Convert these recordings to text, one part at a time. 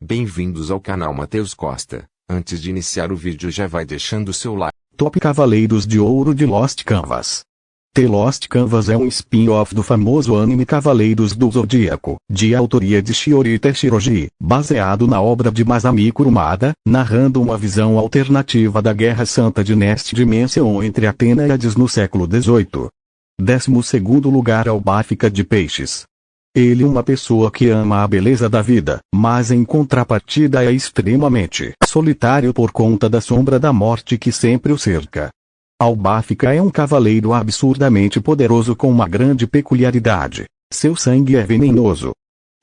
Bem-vindos ao canal Matheus Costa. Antes de iniciar o vídeo já vai deixando o seu like. Top Cavaleiros de Ouro de Lost Canvas. The Lost Canvas é um spin-off do famoso anime Cavaleiros do Zodíaco, de autoria de Shiori Teshirogi, baseado na obra de Masami Kurumada, narrando uma visão alternativa da Guerra Santa de Next Dimension entre Atena e Hades no século XVIII. 12º lugar é o Bafika de Peixes. Ele é uma pessoa que ama a beleza da vida, mas em contrapartida é extremamente solitário por conta da sombra da morte que sempre o cerca. Albáfica é um cavaleiro absurdamente poderoso com uma grande peculiaridade: seu sangue é venenoso.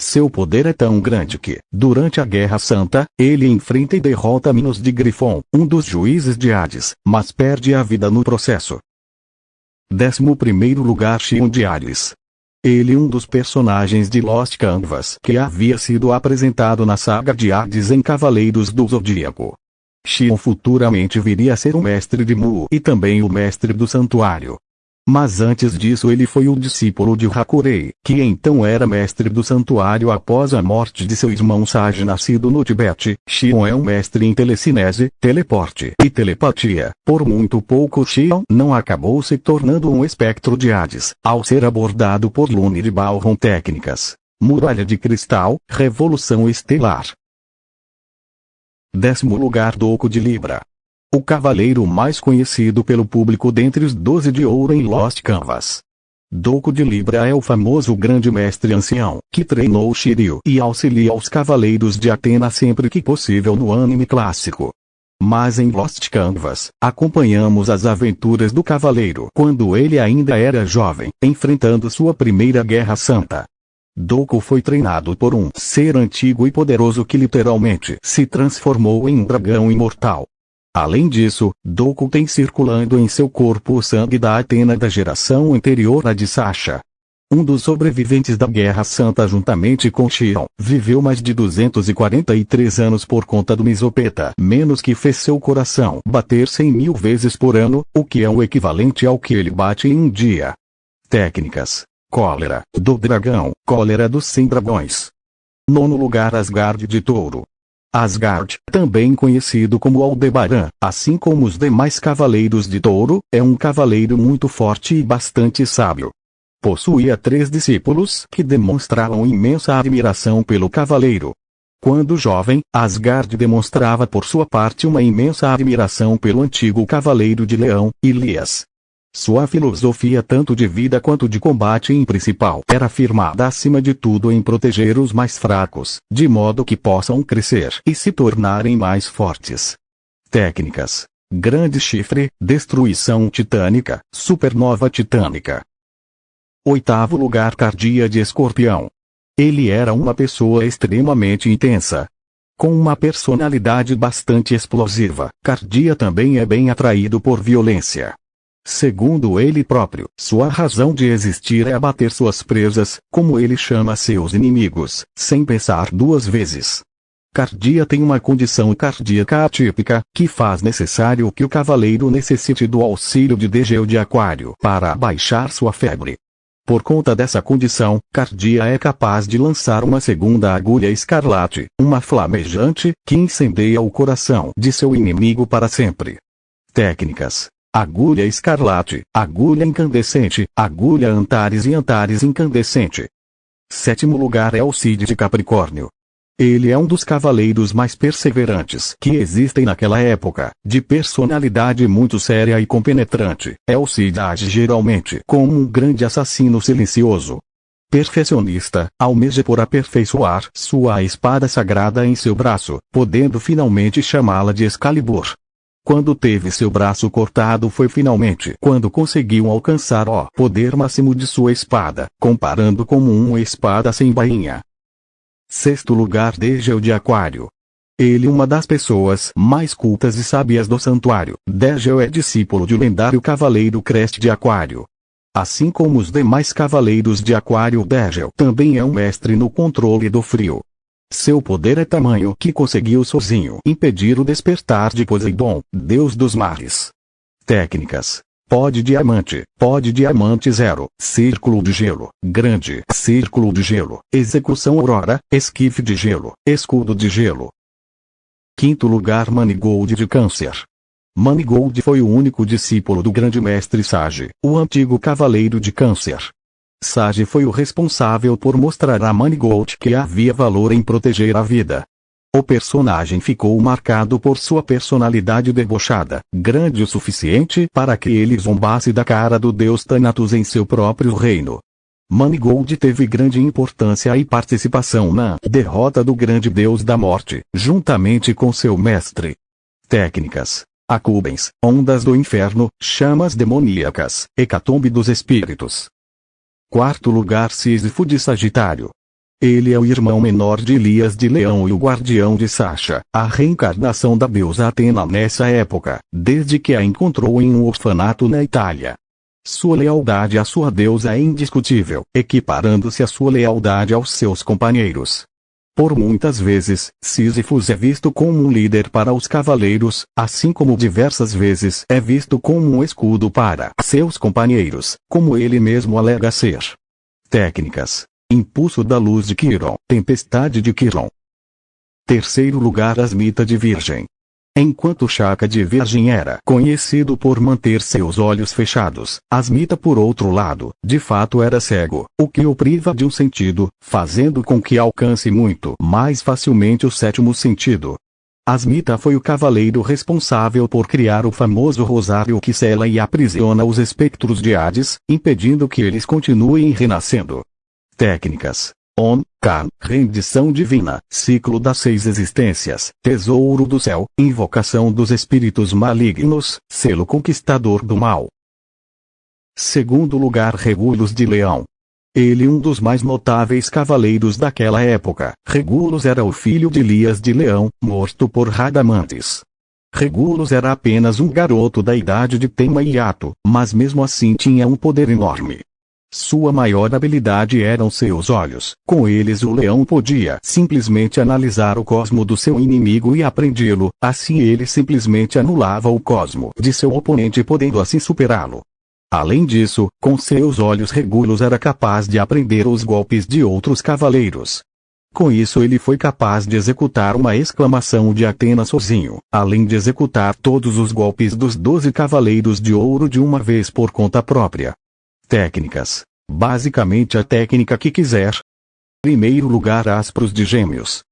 Seu poder é tão grande que, durante a Guerra Santa, ele enfrenta e derrota Minos de Grifon, um dos juízes de Hades, mas perde a vida no processo. 11º lugar, Xion de Ares. Ele é um dos personagens de Lost Canvas que havia sido apresentado na saga de Hades em Cavaleiros do Zodíaco. Xion futuramente viria a ser o mestre de Mu e também o mestre do santuário. Mas antes disso ele foi o discípulo de Hakurei, que então era mestre do santuário após a morte de seu irmão Sage nascido no Tibete. Xion é um mestre em telecinese, teleporte e telepatia. Por muito pouco Xion não acabou se tornando um espectro de Hades, ao ser abordado por Lune de Balron técnicas. Muralha de Cristal, Revolução Estelar. 10º lugar, Doku de Libra. O cavaleiro mais conhecido pelo público dentre os 12 de ouro em Lost Canvas. Doku de Libra é o famoso grande mestre ancião, que treinou Shiryu e auxilia os cavaleiros de Atena sempre que possível no anime clássico. Mas em Lost Canvas, acompanhamos as aventuras do cavaleiro quando ele ainda era jovem, enfrentando sua primeira Guerra Santa. Doku foi treinado por um ser antigo e poderoso que literalmente se transformou em um dragão imortal. Além disso, Doku tem circulando em seu corpo o sangue da Atena da geração anterior à de Sasha. Um dos sobreviventes da Guerra Santa juntamente com Xion, viveu mais de 243 anos por conta do Misopeta, menos que fez seu coração bater 100.000 vezes por ano, o que é o equivalente ao que ele bate em um dia. Técnicas: Cólera do dragão, Cólera dos 100 dragões. 9º lugar, Asgard de Touro. Asgard, também conhecido como Aldebaran, assim como os demais cavaleiros de Touro, é um cavaleiro muito forte e bastante sábio. Possuía 3 discípulos que demonstravam imensa admiração pelo cavaleiro. Quando jovem, Asgard demonstrava por sua parte uma imensa admiração pelo antigo cavaleiro de leão, Ilias. Sua filosofia tanto de vida quanto de combate em principal era firmada acima de tudo em proteger os mais fracos, de modo que possam crescer e se tornarem mais fortes. Técnicas: Grande Chifre, Destruição Titânica, Supernova Titânica. 8º lugar, Cardia de Escorpião. Ele era uma pessoa extremamente intensa, com uma personalidade bastante explosiva. Cardia também é bem atraído por violência. Segundo ele próprio, sua razão de existir é abater suas presas, como ele chama seus inimigos, sem pensar 2 vezes. Cardia tem uma condição cardíaca atípica, que faz necessário que o cavaleiro necessite do auxílio de Degel de Aquário para abaixar sua febre. Por conta dessa condição, Cardia é capaz de lançar uma segunda agulha escarlate, uma flamejante, que incendeia o coração de seu inimigo para sempre. Técnicas: Agulha escarlate, agulha incandescente, agulha Antares e Antares incandescente. 7º lugar é o Cid de Capricórnio. Ele é um dos cavaleiros mais perseverantes que existem naquela época, de personalidade muito séria e compenetrante. O Cid age geralmente como um grande assassino silencioso. Perfeccionista, almeja por aperfeiçoar sua espada sagrada em seu braço, podendo finalmente chamá-la de Excalibur. Quando teve seu braço cortado foi finalmente quando conseguiu alcançar o poder máximo de sua espada, comparando como uma espada sem bainha. 6º lugar, Degel de Aquário. Ele é uma das pessoas mais cultas e sábias do santuário. Degel é discípulo do lendário cavaleiro Crest de Aquário. Assim como os demais cavaleiros de Aquário, Degel também é um mestre no controle do frio. Seu poder é tamanho que conseguiu sozinho impedir o despertar de Poseidon, deus dos mares. Técnicas: Pó de diamante 0, círculo de gelo, grande, círculo de gelo, execução aurora, esquife de gelo, escudo de gelo. Quinto lugar, Manigold de Câncer. Manigold foi o único discípulo do grande mestre Sage, o antigo cavaleiro de Câncer. Sage foi o responsável por mostrar a Manigold que havia valor em proteger a vida. O personagem ficou marcado por sua personalidade debochada, grande o suficiente para que ele zombasse da cara do deus Thanatos em seu próprio reino. Manigold teve grande importância e participação na derrota do grande deus da morte, juntamente com seu mestre. Técnicas: Acubens, ondas do inferno, chamas demoníacas, hecatombe dos espíritos. Quarto lugar, Sísifo de Sagitário. Ele é o irmão menor de Elias de Leão e o guardião de Sacha, a reencarnação da deusa Atena nessa época, desde que a encontrou em um orfanato na Itália. Sua lealdade à sua deusa é indiscutível, equiparando-se a sua lealdade aos seus companheiros. Por muitas vezes, Sísifo é visto como um líder para os cavaleiros, assim como diversas vezes é visto como um escudo para seus companheiros, como ele mesmo alega ser. Técnicas: Impulso da luz de Quiron, tempestade de Quiron. Terceiro lugar, Asmita de Virgem. Enquanto Shaka de Virgem era conhecido por manter seus olhos fechados, Asmita, por outro lado, de fato era cego, o que o priva de um sentido, fazendo com que alcance muito mais facilmente o sétimo sentido. Asmita foi o cavaleiro responsável por criar o famoso rosário que sela e aprisiona os espectros de Hades, impedindo que eles continuem renascendo. Técnicas: Om-Kan, rendição divina, ciclo das 6 existências, tesouro do céu, invocação dos espíritos malignos, selo conquistador do mal. Segundo lugar, Regulus de Leão. Ele um dos mais notáveis cavaleiros daquela época. Regulus era o filho de Elias de Leão, morto por Radamantes. Regulus era apenas um garoto da idade de Tema e Ato, mas mesmo assim tinha um poder enorme. Sua maior habilidade eram seus olhos. Com eles o leão podia simplesmente analisar o cosmo do seu inimigo e apreendê-lo, assim ele simplesmente anulava o cosmo de seu oponente, podendo assim superá-lo. Além disso, com seus olhos Regulus era capaz de aprender os golpes de outros cavaleiros. Com isso ele foi capaz de executar uma exclamação de Atena sozinho, além de executar todos os golpes dos 12 cavaleiros de ouro de uma vez por conta própria. Técnicas: basicamente a técnica que quiser. Primeiro lugar, Aspros de Gêmeos.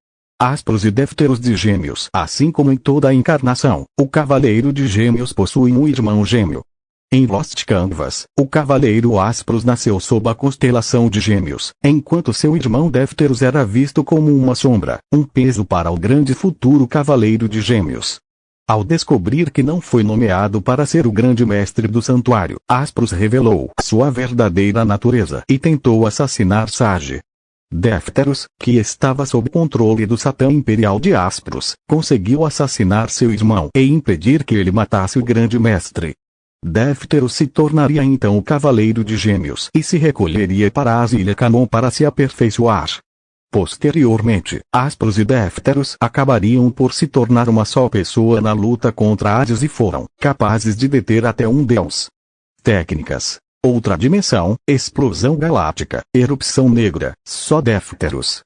Aspros e Défteros de Gêmeos. Assim como em toda a encarnação, o Cavaleiro de Gêmeos possui um irmão gêmeo. Em Lost Canvas, o Cavaleiro Aspros nasceu sob a constelação de Gêmeos, enquanto seu irmão Défteros era visto como uma sombra, um peso para o grande futuro Cavaleiro de Gêmeos. Ao descobrir que não foi nomeado para ser o grande mestre do santuário, Aspros revelou sua verdadeira natureza e tentou assassinar Sage. Défteros, que estava sob controle do Satã Imperial de Aspros, conseguiu assassinar seu irmão e impedir que ele matasse o grande mestre. Défteros se tornaria então o Cavaleiro de Gêmeos e se recolheria para as Ilhas Canon para se aperfeiçoar. Posteriormente, Aspros e Défteros acabariam por se tornar uma só pessoa na luta contra Hades e foram capazes de deter até um deus. Técnicas: outra dimensão, explosão galáctica, erupção negra, só Défteros.